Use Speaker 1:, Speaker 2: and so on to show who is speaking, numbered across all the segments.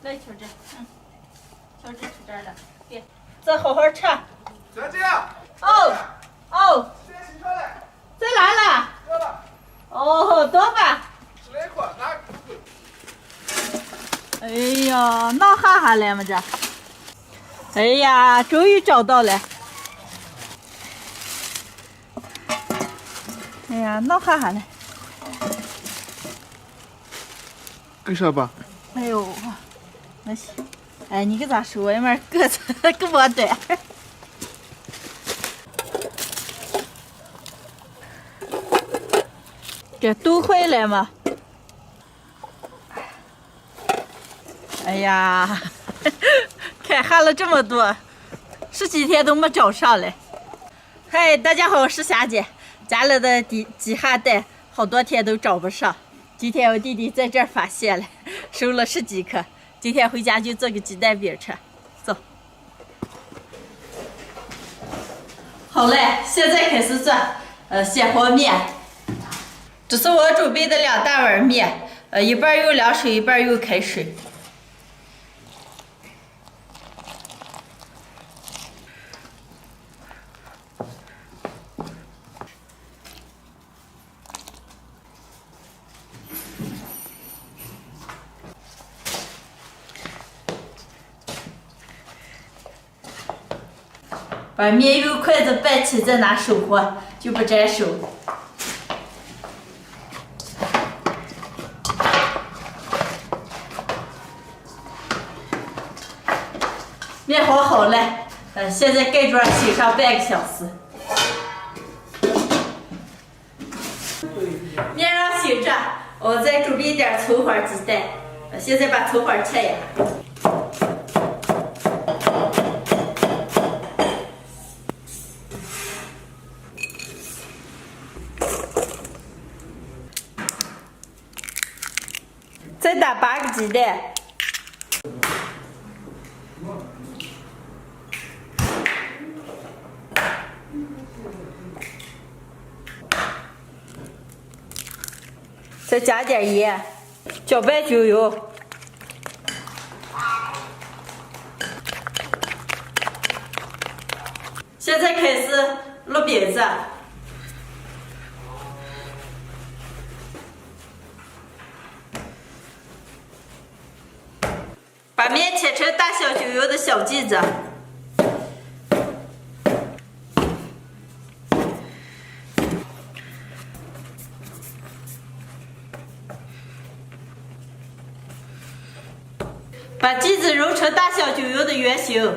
Speaker 1: 来，秋珍，秋珍吃这儿了，别，再好好吃。
Speaker 2: 小姐。
Speaker 1: 哦哦，
Speaker 2: 先洗上来。
Speaker 1: 再来了。
Speaker 2: 热了。
Speaker 1: 哦，多吧。
Speaker 2: 吃了一块，拿个
Speaker 1: 哎呀，闹哈哈了吗这？哎呀，终于找到了。哎呀，闹哈哈了。
Speaker 2: 干啥吧？
Speaker 1: 哎呦，那行。哎，你给咋说呀嘛？个子给我的。这都会了吗？哎呀，开哈了这么多，十几天都没找上来。嗨，大家好，我是霞姐。家里的鸡哈蛋好多天都找不上，今天我弟弟在这儿发现了，收了10几颗。今天回家就做个鸡蛋饼吃。走。好嘞，现在开始做鲜和面。这是我准备的2大碗面，一半用凉水，一半用开水。把面用筷子拌起，再拿手和，就不粘手。面和好了，现在盖住醒上半个小时。面让醒着，我再准备点葱花鸡蛋。现在把葱花切呀。再打8个鸡蛋。再加点盐，搅拌均匀。现在开始烙饼子。把面切成大小均匀的小剂子。把剂子揉成大小均匀的圆形。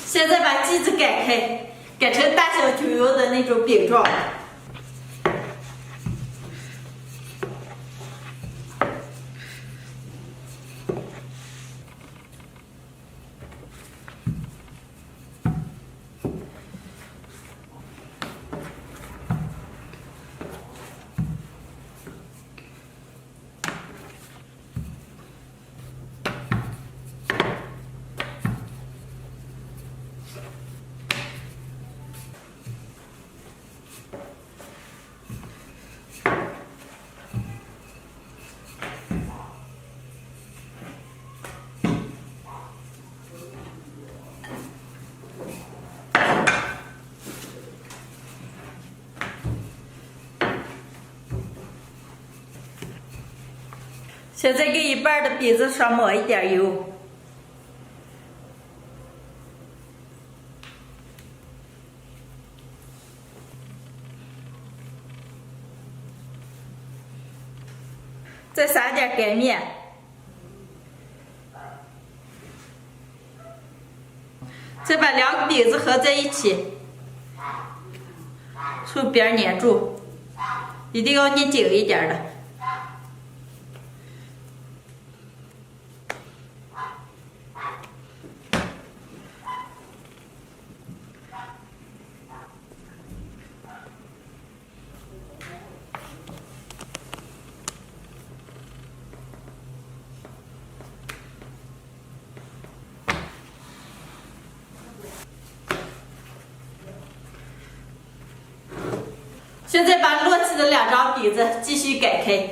Speaker 1: 现在把剂子擀开，擀成大小均匀的那种饼状。现在给一半的饼子上抹一点油。再撒点擀面。再把2个饼子合在一起，从边粘住，一定要捏紧一点的。现在把摞起的2张饼子继续擀开。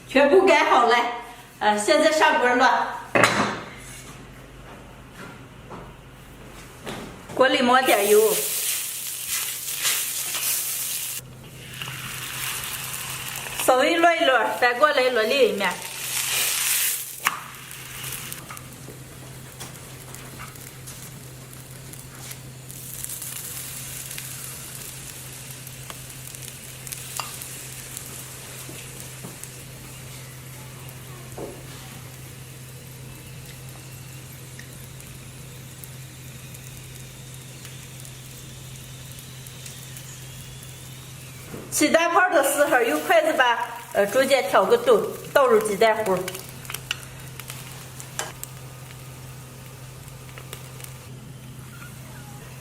Speaker 1: 全部擀好了，现在上锅了。锅里抹点油，稍微摞一摞，翻过来摞另一面。起蛋泡的时候，用筷子把中间挑个洞，倒入鸡蛋糊。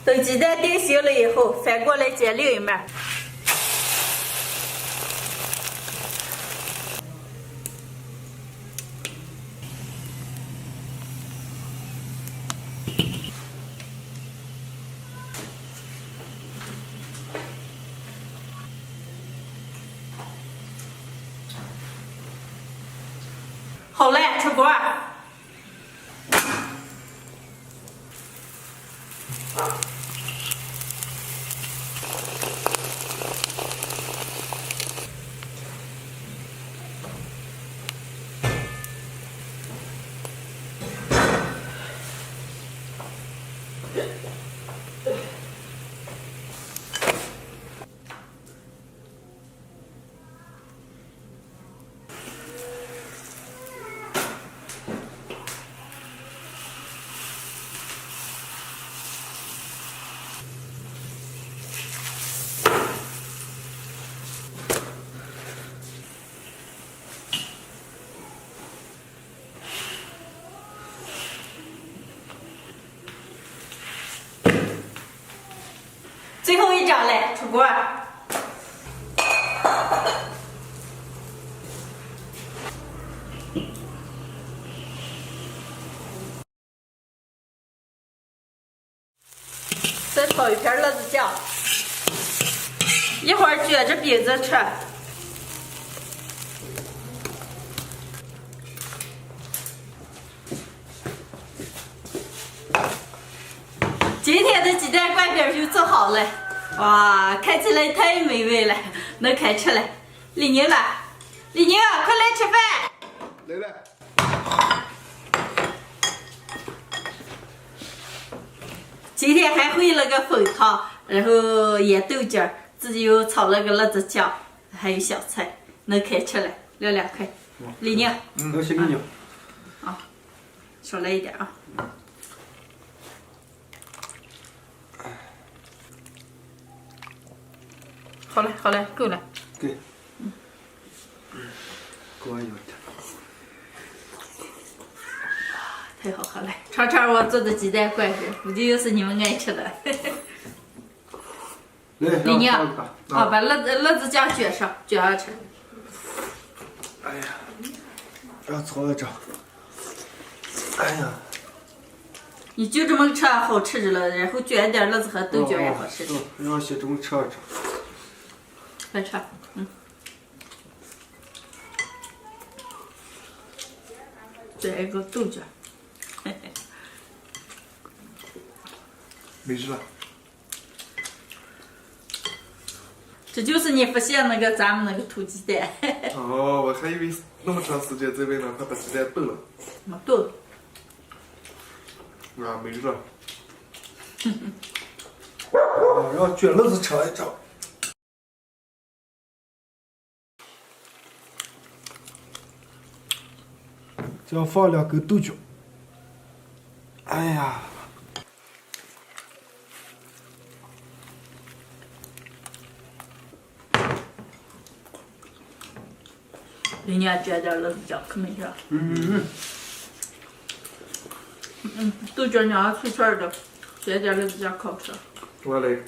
Speaker 1: 等鸡蛋定型了以后，翻过来煎另一面。好嘞，出锅。最后一张嘞，出锅。再炒一片辣子酱，一会儿卷着饼子吃。今天的鸡蛋灌饼就做好了，哇，看起来太美味了，能开吃了。李宁呢？李宁，快来吃饭！
Speaker 2: 来了。
Speaker 1: 今天还烩了个粉汤，然后腌豆角，自己又炒了个辣子酱，还有小菜，能开吃了，要2块。李宁，
Speaker 2: 多谢李宁。
Speaker 1: 啊，少来一点啊。好了好了，够了。
Speaker 2: 给。给我一点。
Speaker 1: 太好喝了！尝尝我做的鸡蛋灌饼，估计又是你们爱吃的。李宁，把辣子酱卷上去。
Speaker 2: 哎呀，要搓着。哎呀，
Speaker 1: 你就这么吃好吃着了，然后卷点辣子和豆角也好吃。
Speaker 2: 要先这么吃着。
Speaker 1: 快吃，再一个豆角。
Speaker 2: 没事了。
Speaker 1: 这就是你发现那个咱们那个土鸡蛋。
Speaker 2: 哦，我还以为那么长时间在外呢，他把鸡蛋炖了。
Speaker 1: 没炖。
Speaker 2: 啊，没热。
Speaker 3: 让卷乐子尝一尝。这样放2根豆角。哎呀，
Speaker 1: 人家蘸点乐子酱可没事。豆角娘脆脆的，蘸点乐子酱可好吃。
Speaker 2: 我来一个。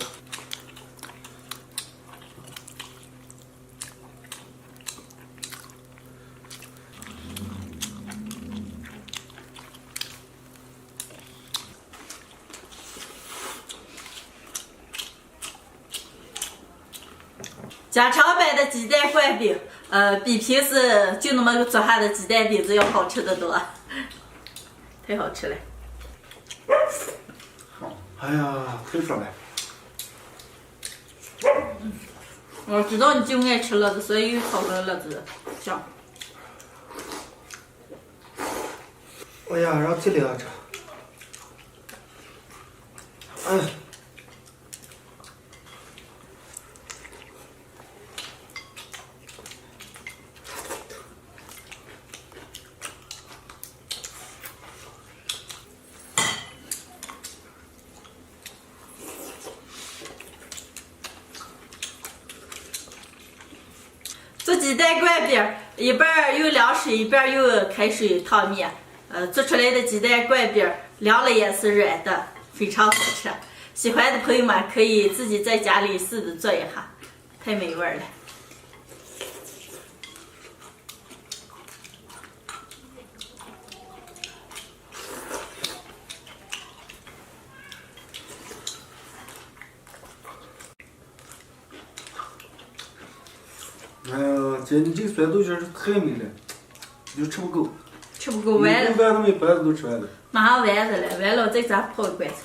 Speaker 1: 家常版的鸡蛋灌饼，比平时就那么做下的鸡蛋饼子要好吃得多，太好吃了。
Speaker 3: 哎呀，太爽了！
Speaker 1: 我知道你就爱吃乐子，所以又炒个乐子酱。
Speaker 3: 哎呀，让这两着。哎。
Speaker 1: 做鸡蛋灌饼，一半用凉水，一半用开水烫面。做出来的鸡蛋灌饼凉了也是软的，非常好吃。喜欢的朋友们可以自己在家里试着做一下，太美味了。
Speaker 3: 哎呀，姐，你这个酸豆角是太美了，就吃不够。
Speaker 1: 吃不够完了，
Speaker 3: 一般那么一盘子都吃完了。
Speaker 1: 马上完事了，完了再咱泡一罐子。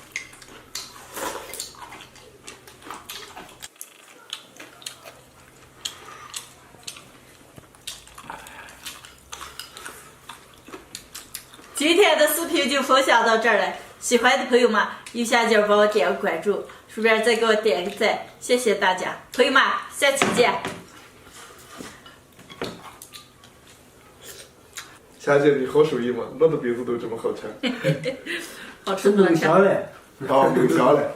Speaker 1: 今天的视频就分享到这儿了，喜欢的朋友们右下角帮我点个关注，顺便再给我点个赞，谢谢大家，朋友们，下期见。
Speaker 2: 霞姐，你好手艺嘛，乐的饼子都这么好吃。
Speaker 1: 好吃多
Speaker 3: 香嘞。
Speaker 2: 好，够香嘞。